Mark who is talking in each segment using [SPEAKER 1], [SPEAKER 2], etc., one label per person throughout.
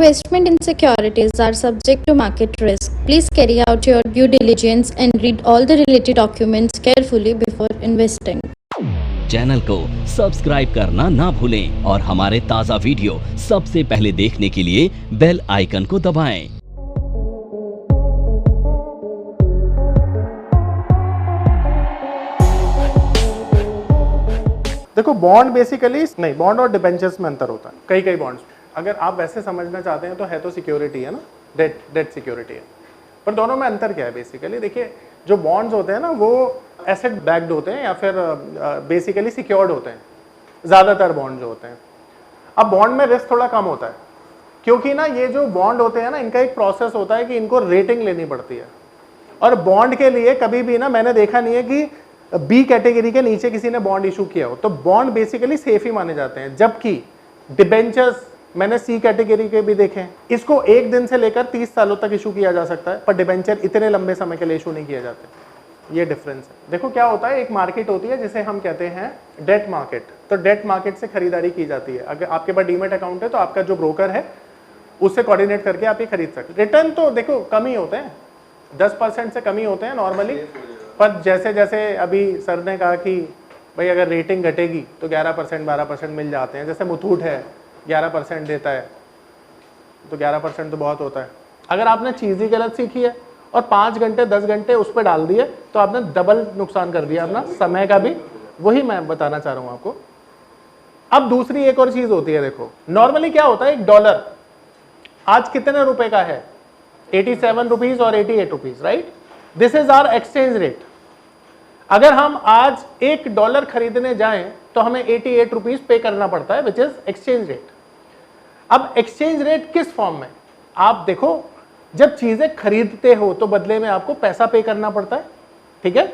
[SPEAKER 1] Investment in securities are subject to market risk. Please carry out your due diligence and read all the related documents carefully before investing.
[SPEAKER 2] Channel को subscribe करना ना भूलें और हमारे ताज़ा video सबसे पहले देखने के लिए बेल आइकन को दबाएं।
[SPEAKER 3] देखो बॉन्ड बेसिकली नहीं, बॉन्ड और डिबेंचर्स में अंतर होता है। कई बॉन्ड्स अगर आप वैसे समझना चाहते हैं तो है तो सिक्योरिटी है ना, डेट सिक्योरिटी है, पर दोनों में अंतर क्या है बेसिकली। देखिए जो बॉन्ड्स होते हैं ना वो एसेट बैक्ड होते हैं या फिर बेसिकली सिक्योर्ड होते हैं, ज़्यादातर बॉन्ड जो होते हैं। अब बॉन्ड में रिस्क थोड़ा कम होता है क्योंकि ना ये जो बॉन्ड होते हैं ना इनका एक प्रोसेस होता है कि इनको रेटिंग लेनी पड़ती है, और बॉन्ड के लिए कभी भी ना मैंने देखा नहीं है कि बी कैटेगरी के नीचे किसी ने बॉन्ड इशू किया हो, तो बॉन्ड बेसिकली सेफ ही माने जाते हैं। जबकि डिबेंचर्स मैंने सी कैटेगरी के भी देखे हैं, इसको 1 दिन से लेकर 30 सालों तक इशू किया जा सकता है, पर डिबेंचर इतने लंबे समय के लिए इशू नहीं किए जाते। ये डिफरेंस है। देखो क्या होता है, एक मार्केट होती है जिसे हम कहते हैं डेट मार्केट। तो डेट मार्केट से खरीदारी की जाती है। अगर आपके पास डीमेट अकाउंट है तो आपका जो ब्रोकर है उससे कोऑर्डिनेट करके आप ये खरीद सकते हैं। रिटर्न तो देखो कम ही होते हैं, 10% से कम ही होते हैं नॉर्मली, पर जैसे जैसे अभी सर ने कहा कि भाई अगर रेटिंग घटेगी तो 11% 12% मिल जाते हैं। जैसे मुथूट है 11% देता है, तो 11% तो बहुत होता है। अगर आपने चीज़ ही गलत सीखी है और 5 घंटे 10 घंटे उस पर डाल दिए तो आपने डबल नुकसान कर दिया अपना समय का भी। वही मैं बताना चाह रहा हूँ आपको। अब दूसरी एक और चीज़ होती है, देखो नॉर्मली क्या होता है, एक डॉलर आज कितने रुपए का है, 87 रुपीज और 88 rupees, right. This is our exchange rate. अगर हम आज $1 खरीदने जाएं तो हमें 88 रुपीज पे करना पड़ता है, विच इज एक्सचेंज रेट। अब एक्सचेंज रेट किस फॉर्म में, आप देखो जब चीजें खरीदते हो तो बदले में आपको पैसा पे करना पड़ता है, ठीक है।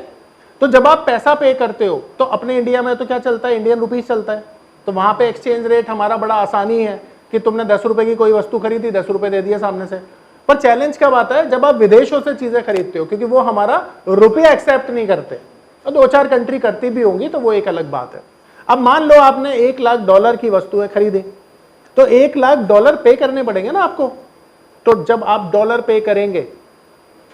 [SPEAKER 3] तो जब आप पैसा पे करते हो तो अपने इंडिया में तो क्या चलता है, इंडियन रुपीज चलता है, तो वहां पे एक्सचेंज रेट हमारा बड़ा आसानी है कि तुमने 10 रुपए की कोई वस्तु खरीदी, 10 रुपए दे दिया सामने से। पर चैलेंज कब आता है, जब आप विदेशों से चीजें खरीदते हो, क्योंकि वो हमारा रुपया एक्सेप्ट नहीं करते, और 2-4 कंट्री करती भी होंगी तो वो एक अलग बात है। अब मान लो आपने $1 लाख की वस्तुएं खरीदी, तो $1 लाख पे करने पड़ेंगे ना आपको। तो जब आप डॉलर पे करेंगे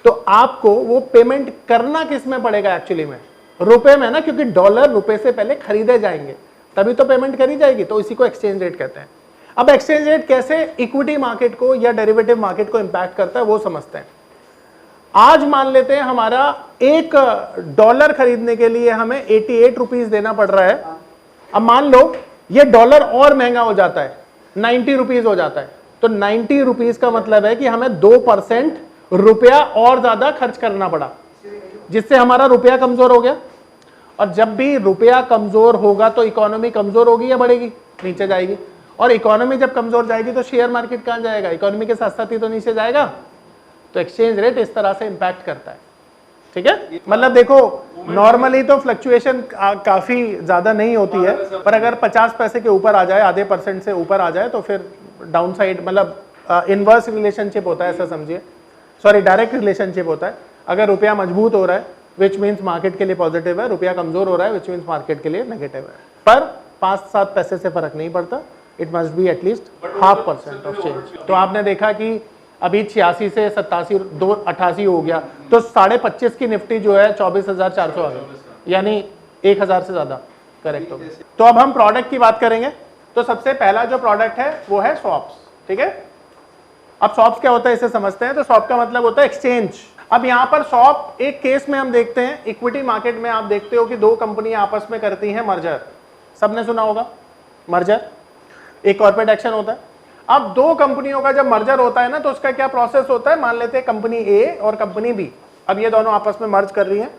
[SPEAKER 3] तो आपको वो पेमेंट करना किस में पड़ेगा, एक्चुअली में रुपए में ना, क्योंकि डॉलर रुपए से पहले खरीदे जाएंगे तभी तो पेमेंट करी जाएगी। तो इसी को एक्सचेंज रेट कहते हैं। अब एक्सचेंज रेट कैसे इक्विटी मार्केट को या डेरिवेटिव मार्केट को इंपैक्ट करता है वो समझते हैं। आज मान लेते हैं हमारा $1 खरीदने के लिए हमें 88 रुपीज देना पड़ रहा है। अब मान लो ये डॉलर और महंगा हो जाता है, 90 रुपीज हो जाता है, तो 90 रुपीज का मतलब है कि हमें 2% रुपया और ज्यादा खर्च करना पड़ा, जिससे हमारा रुपया कमजोर हो गया। और जब भी रुपया कमजोर होगा तो इकोनॉमी कमजोर होगी या बढ़ेगी, नीचे जाएगी। और इकोनॉमी जब कमजोर जाएगी तो शेयर मार्केट कहां जाएगा, इकोनॉमी के साथ साथ ही तो नीचे जाएगा। तो एक्सचेंज रेट इस तरह से इंपैक्ट करता है, ठीक है। मतलब देखो नॉर्मली तो फ्लक्चुएशन काफी ज्यादा नहीं होती है, पर अगर 50 पैसे के ऊपर आ जाए, आधे % से ऊपर आ जाए तो फिर डाउन साइड, मतलब इनवर्स रिलेशनशिप होता है, ऐसा समझिए, सॉरी डायरेक्ट रिलेशनशिप होता है। अगर रुपया मजबूत हो रहा है विच मीन्स मार्केट के लिए पॉजिटिव है, रुपया कमजोर हो रहा है विच मीन्स मार्केट के लिए नेगेटिव है। पर 5-7 पैसे से फर्क नहीं पड़ता, it must be at least 0.5% of change. तो आपने देखा कि अभी 86 से 87 288 हो गया, तो 25.5 की निफ्टी जो है 24,400 आ गई, यानी 1,000 से ज्यादा करेक्ट हो गया। तो अब हम प्रोडक्ट की बात करेंगे। तो सबसे पहला जो प्रोडक्ट है वो है स्वॉप्स, ठीक है। अब स्वॉप्स क्या होता है इसे समझते हैं। तो स्वॉप का मतलब होता है एक्सचेंज। अब यहाँ पर स्वॉप एक केस में हम देखते हैं, इक्विटी मार्केट में आप देखते हो कि 2 कंपनियां आपस में करती हैं मर्जर, सबने सुना होगा मर्जर, एक कॉर्पोरेट एक्शन होता है। अब 2 कंपनियों का जब मर्जर होता है ना तो उसका क्या प्रोसेस होता है, मान लेते हैं कंपनी ए और कंपनी बी, अब ये दोनों आपस में मर्ज कर रही हैं।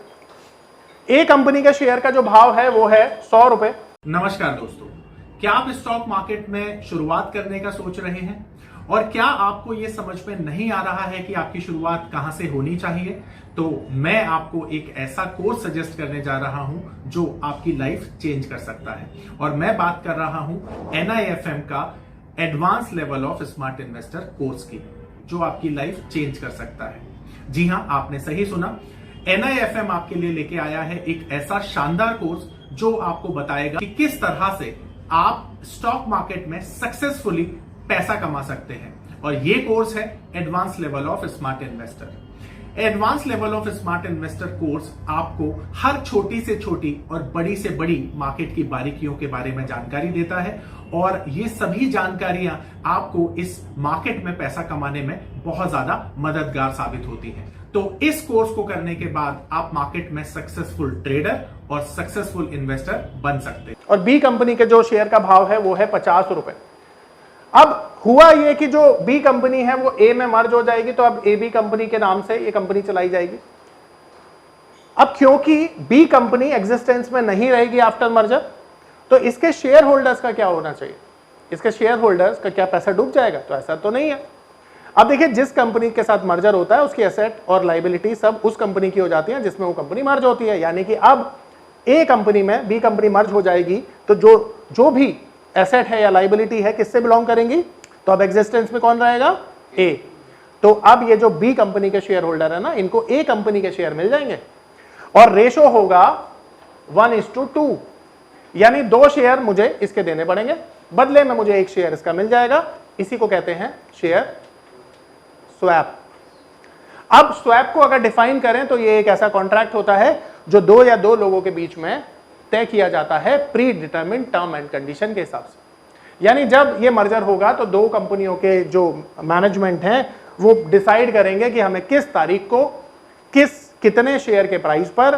[SPEAKER 3] ए कंपनी के शेयर का जो भाव है वो है 100 रुपए।
[SPEAKER 4] नमस्कार दोस्तों, क्या आप स्टॉक मार्केट में शुरुआत करने का सोच रहे हैं और क्या आपको यह समझ में नहीं आ रहा है कि आपकी शुरुआत कहां से होनी चाहिए, तो मैं आपको एक ऐसा कोर्स सजेस्ट करने जा रहा हूं जो आपकी लाइफ चेंज कर सकता है। और मैं बात कर रहा हूं NIFM का advance level of smart investor course की, जो आपकी लाइफ चेंज कर सकता है। जी हां, आपने सही सुना, NIFM आपके लिए लेके आया है एक ऐसा शानदार कोर्स जो आपको बताएगा कि किस तरह से आप स्टॉक मार्केट में सक्सेसफुली पैसा कमा सकते हैं। और ये कोर्स है advance level of smart investor. Advance level of smart investor course आपको हर छोटी से छोटी और बड़ी से बड़ी मार्केट की बारीकियों के बारे में जानकारी देता है और ये सभी जानकारियां आपको इस मार्केट में पैसा कमाने में बहुत ज्यादा मददगार साबित होती हैं। तो इस कोर्स को करने के बाद आप मार्केट में सक्सेसफुल ट्रेडर और सक्सेसफुल इन्वेस्टर बन सकते हैं।
[SPEAKER 3] और बी कंपनी के जो शेयर का भाव है वो है 50 रुपए। अब हुआ ये कि जो बी कंपनी है वो ए में मर्ज हो जाएगी, तो अब ए बी कंपनी के नाम से ये कंपनी चलाई जाएगी। अब क्योंकि बी कंपनी एग्जिस्टेंस में नहीं रहेगी आफ्टर मर्जर, तो इसके शेयर होल्डर्स का क्या होना चाहिए? इसके शेयर होल्डर्स का क्या पैसा डूब जाएगा? तो ऐसा तो नहीं है। अब देखिए, जिस कंपनी के साथ मर्जर होता है उसकी एसेट और लायबिलिटी सब उस कंपनी की हो जाती है जिसमें वो कंपनी मर्ज होती है। यानी कि अब ए कंपनी में बी कंपनी मर्ज हो जाएगी, तो जो भी एसेट है या लायबिलिटी है किससे बिलोंग करेंगी? तो अब एग्जिस्टेंस में कौन रहेगा? ए। तो अब ये जो बी कंपनी के शेयर होल्डर है ना, इनको ए कंपनी के शेयर मिल जाएंगे और रेशो होगा 1:2, यानी 2 शेयर मुझे इसके देने पड़ेंगे, बदले में मुझे 1 शेयर इसका मिल जाएगा। इसी को कहते हैं शेयर स्वैप। अब स्वैप को अगर डिफाइन करें तो ये एक ऐसा कॉन्ट्रैक्ट होता है जो 2 या 2 लोगों के बीच में तय किया जाता है pre determined term and condition के हिसाब से। यानी जब ये मर्जर होगा तो 2 कंपनियों के जो मैनेजमेंट हैं वो डिसाइड करेंगे कि हमें किस तारीख को कितने शेयर के प्राइस पर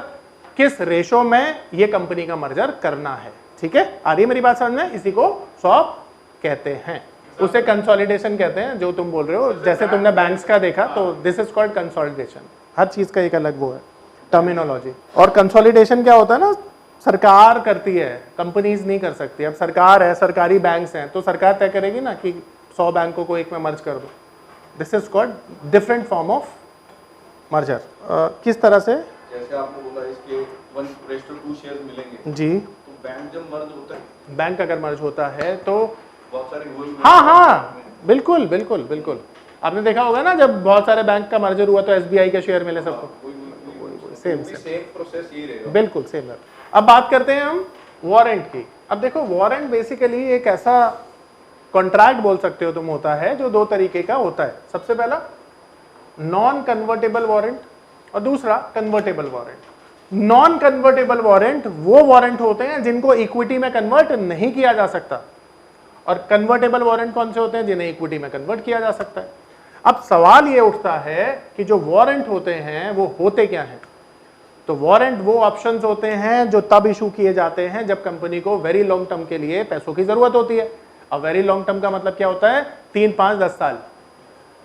[SPEAKER 3] किस रेशो में ये कंपनी का मर्जर करना है। ठीक है, आ रही है मेरी बात समझ में? इसी को स्वैप कहते हैं, उसे कंसोलिडेशन कहते हैं जो तुम बोल रहे हो। जैसे तुमने बैंक्स का देखा तो दिस इज कॉल्ड कंसोलिडेशन। हर चीज का एक अलग वो है टर्मिनोलॉजी। और कंसोलिडेशन क्या होता है ना, सरकार करती है, कंपनीज नहीं कर सकती। अब सरकार है, सरकारी बैंक्स हैं, तो सरकार तय करेगी ना कि 100 बैंकों को एक में मर्ज कर दो। This is called different form of merger. किस तरह से?
[SPEAKER 5] जैसे आपने बोला इसके 1:2 शेयर मिलेंगे
[SPEAKER 3] जी।
[SPEAKER 5] तो बैंक जब मर्ज होता है,
[SPEAKER 3] बैंक अगर मर्ज होता है तो
[SPEAKER 5] बहुत सारे
[SPEAKER 3] हाँ बिल्कुल बिल्कुल बिल्कुल। आपने देखा होगा ना, जब बहुत सारे बैंक का मर्जर हुआ तो एसबीआई के शेयर मिले सबको। सेम
[SPEAKER 5] प्रोसेस ये रहेगा,
[SPEAKER 3] बिल्कुल सेम है। अब बात करते हैं हम वारंट की। अब देखो, वारंट बेसिकली एक ऐसा कॉन्ट्रैक्ट बोल सकते हो तुम होता है जो 2 तरीके का होता है। सबसे पहला नॉन कन्वर्टेबल वारंट और दूसरा convertible warrant. Non convertible warrant वो वारंट होते हैं जिनको इक्विटी में कन्वर्ट नहीं किया जा सकता, और कन्वर्टेबल वारंट कौन से होते हैं? जिन्हें इक्विटी में कन्वर्ट किया जा सकता है। अब सवाल ये उठता है कि जो वारंट होते हैं वो होते क्या हैं? तो वारंट वो ऑप्शंस होते हैं जो तब इशू किए जाते हैं जब कंपनी को वेरी लॉन्ग टर्म के लिए पैसों की जरूरत होती है। अब वेरी लॉन्ग टर्म का मतलब क्या होता है? 3, 5, 10 साल।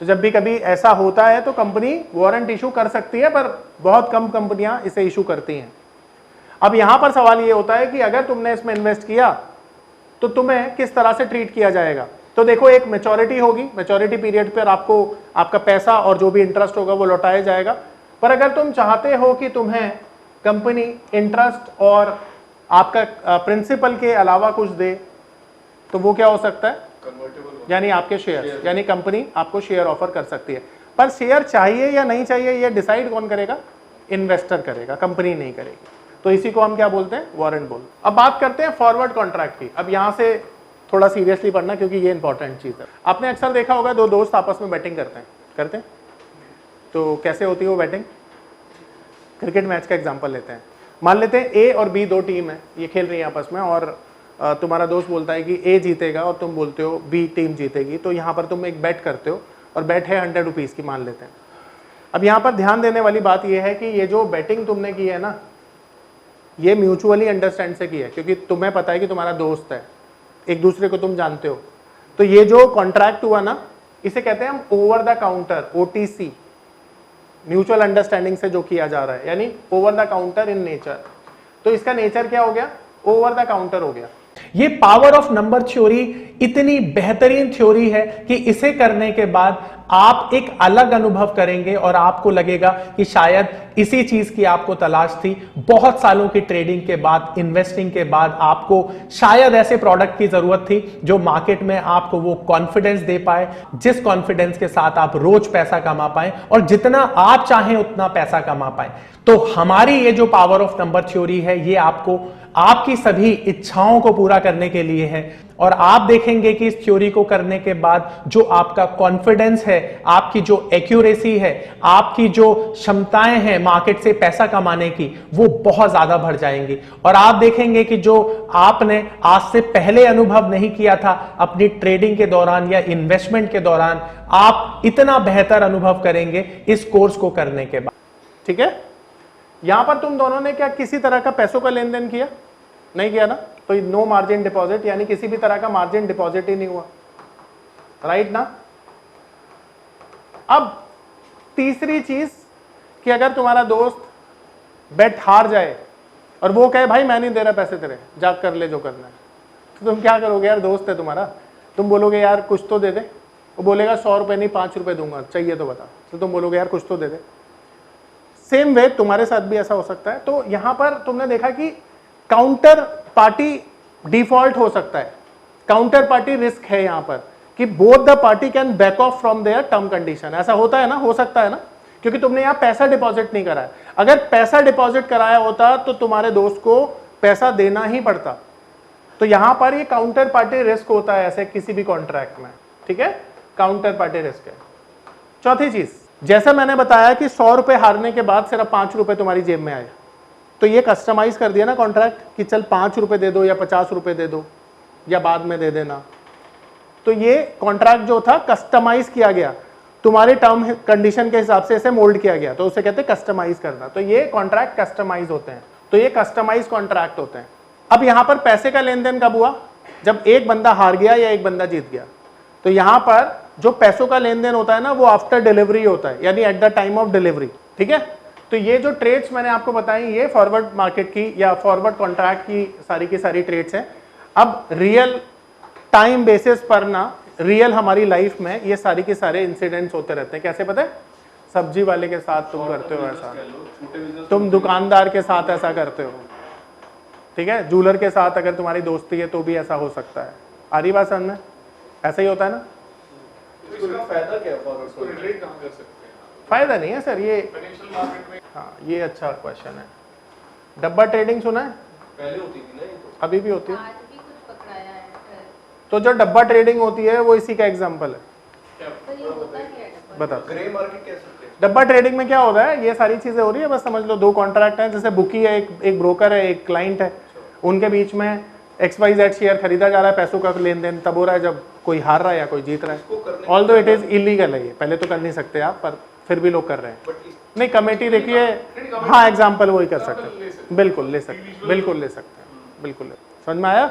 [SPEAKER 3] तो जब भी कभी ऐसा होता है तो कंपनी वारंट इशू कर सकती है, पर बहुत कम कंपनियां इसे इशू करती हैं। अब यहां पर सवाल ये होता है कि अगर तुमने इसमें इन्वेस्ट किया तो तुम्हें किस तरह से ट्रीट किया जाएगा? तो देखो, एक मैच्योरिटी होगी, मैच्योरिटी पीरियड पर आपको आपका पैसा और जो भी इंटरेस्ट होगा वो लौटाया जाएगा। पर अगर तुम चाहते हो कि तुम्हें कंपनी इंटरेस्ट और आपका प्रिंसिपल के अलावा कुछ दे, तो वो क्या हो सकता है?
[SPEAKER 5] कन्वर्टेबल,
[SPEAKER 3] यानी आपके शेयर, यानी कंपनी आपको शेयर ऑफर कर सकती है। पर शेयर चाहिए या नहीं चाहिए ये डिसाइड कौन करेगा? इन्वेस्टर करेगा, कंपनी नहीं करेगी। तो इसी को हम क्या बोलते हैं? वारंट बोलते हैं। अब बात करते हैं फॉरवर्ड कॉन्ट्रैक्ट की। अब यहां से थोड़ा सीरियसली पढ़ना क्योंकि ये इंपॉर्टेंट चीज है। आपने अक्सर देखा होगा 2 दोस्त आपस में बैटिंग करते हैं। तो कैसे होती है वो बैटिंग? क्रिकेट मैच का एग्जांपल लेते हैं। मान लेते हैं ए और बी 2 टीम है, ये खेल रही है आपस में, और तुम्हारा दोस्त बोलता है कि ए जीतेगा और तुम बोलते हो बी टीम जीतेगी। तो यहाँ पर तुम एक बेट करते हो और बेट है 100 रुपीज़ की, मान लेते हैं। अब यहाँ पर ध्यान देने वाली बात यह है कि ये जो बैटिंग तुमने की है ना, ये म्यूचुअली अंडरस्टैंड से की है, क्योंकि तुम्हें पता है कि तुम्हारा दोस्त है, एक दूसरे को तुम जानते हो। तो ये जो कॉन्ट्रैक्ट हुआ ना, इसे कहते हैं हम over the counter, OTC, mutual understanding से जो किया जा रहा है, यानी over the counter in nature. तो इसका नेचर क्या हो गया? ओवर द काउंटर हो गया।
[SPEAKER 4] ये पावर ऑफ नंबर थ्योरी इतनी बेहतरीन थ्योरी है कि इसे करने के बाद आप एक अलग अनुभव करेंगे और आपको लगेगा कि शायद इसी चीज की आपको तलाश थी। बहुत सालों की ट्रेडिंग के बाद, इन्वेस्टिंग के बाद आपको शायद ऐसे प्रोडक्ट की जरूरत थी जो मार्केट में आपको वो कॉन्फिडेंस दे पाए, जिस कॉन्फिडेंस के साथ आप रोज पैसा कमा पाए और जितना आप चाहें उतना पैसा कमा पाए। तो हमारी ये जो पावर ऑफ नंबर थ्योरी है, ये आपको आपकी सभी इच्छाओं को पूरा करने के लिए है। और आप देखेंगे कि इस थ्योरी को करने के बाद जो आपका कॉन्फिडेंस है, आपकी जो एक्यूरेसी है, आपकी जो क्षमताएं हैं मार्केट से पैसा कमाने की, वो बहुत ज्यादा बढ़ जाएंगी। और आप देखेंगे कि जो आपने आज से पहले अनुभव नहीं किया था अपनी ट्रेडिंग के दौरान या इन्वेस्टमेंट के दौरान, आप इतना बेहतर अनुभव करेंगे इस कोर्स को करने के बाद।
[SPEAKER 3] ठीक है, यहां पर तुम दोनों ने क्या किसी तरह का पैसों का लेन देन किया? नहीं किया ना, तो नो मार्जिन डिपॉजिट, यानी किसी भी तरह का मार्जिन डिपॉजिट ही नहीं हुआ, राइट ना। अब तीसरी चीज कि अगर तुम्हारा दोस्त बेट हार जाए और वो कहे भाई मैं नहीं दे रहा पैसे तेरे, जा कर ले जो करना है, तो तुम क्या करोगे? यार दोस्त है तुम्हारा, तुम बोलोगे यार कुछ तो दे दे। वो बोलेगा 100 रुपए नहीं 5 रुपए दूंगा, चाहिए तो बता। तो तुम बोलोगे यार कुछ तो दे दे। सेम वे तुम्हारे साथ भी ऐसा हो सकता है। तो यहां पर तुमने देखा कि काउंटर पार्टी डिफॉल्ट हो सकता है, काउंटर पार्टी रिस्क है यहां पर कि both the party can back of from there term condition. ऐसा होता है ना, हो सकता है ना, क्योंकि तुमने यहां पैसा डिपॉजिट नहीं कराया। अगर पैसा डिपॉजिट कराया होता तो तुम्हारे दोस्त को पैसा देना ही पड़ता। तो यहां पर ये काउंटर पार्टी रिस्क होता है ऐसे किसी भी कॉन्ट्रैक्ट में, ठीक है, काउंटर पार्टी रिस्क है। चौथी चीज, जैसा मैंने बताया कि 100 रुपए हारने के बाद सिर्फ 5 रुपए तुम्हारी जेब में आए, तो ये कस्टमाइज कर दिया ना कॉन्ट्रैक्ट कि चल 5 रुपए दे दो या 50 रुपए दे दो या बाद में दे देना। तो ये कॉन्ट्रैक्ट जो था कस्टमाइज किया गया, तुम्हारे टर्म कंडीशन के हिसाब से इसे मोल्ड किया गया, तो उसे कहते हैं कस्टमाइज करना। तो ये कॉन्ट्रैक्ट कस्टमाइज होते हैं, तो ये कस्टमाइज कॉन्ट्रैक्ट होते हैं। अब यहां पर पैसे का लेन देन कब हुआ? जब एक बंदा हार गया या एक बंदा जीत गया। तो यहां पर जो पैसों का लेन देन होता है ना, वो आफ्टर डिलीवरी होता है, यानी at the time of delivery, ठीक है। तो ये जो ट्रेड्स मैंने आपको बताई, ये फॉरवर्ड मार्केट की या फॉरवर्ड कॉन्ट्रैक्ट की सारी ट्रेड्स हैं। अब रियल टाइम बेसिस पर ना, रियल हमारी लाइफ में ये सारी के सारे इंसिडेंट्स होते रहते हैं। कैसे पता है? सब्जी वाले के साथ तुम करते हो ऐसा, तुम दुकानदार के साथ ऐसा करते हो, ठीक है, जूलर के साथ अगर तुम्हारी दोस्ती है तो भी ऐसा हो सकता है। आ रही बात समझ में? ऐसा ही होता है ना।
[SPEAKER 5] इसका फायदा क्या है? उसको रिलेट कहां कर सकते हैं?
[SPEAKER 3] फायदा नहीं है सर ये।
[SPEAKER 5] फाइनेंशियल मार्केट में
[SPEAKER 3] हाँ, ये अच्छा क्वेश्चन है। डब्बा ट्रेडिंग सुना है?
[SPEAKER 5] पहले होती थी ना, ये तो
[SPEAKER 3] अभी भी होती है।
[SPEAKER 6] आज भी कुछ पकड़ाया है
[SPEAKER 3] तो जो डब्बा ट्रेडिंग होती है वो इसी का एग्जांपल है।
[SPEAKER 5] क्या
[SPEAKER 6] पर ये होता क्या है?
[SPEAKER 3] बता।
[SPEAKER 5] ग्रे मार्केट कह सकते हैं।
[SPEAKER 3] डब्बा ट्रेडिंग में क्या होता है? ये सारी चीजें हो रही है, बस समझ लो 2 कॉन्ट्रैक्ट हैं, जैसे बुकी है, एक ब्रोकर है, एक क्लाइंट है, उनके बीच में XYZ शेयर खरीदा जा रहा है, पैसों का लेन देन तब हो रहा है जब कोई हार रहा है या कोई जीत रहा है। ऑल्दो इट इज इलीगल है, ये पहले तो कर नहीं सकते आप, पर फिर भी लोग कर रहे हैं। नहीं, कमेटी देखिए, हाँ एग्जाम्पल वही कर सकते हैं, बिल्कुल ले सकते हैं, बिल्कुल ले सकते हैं, बिल्कुल। समझ में आया?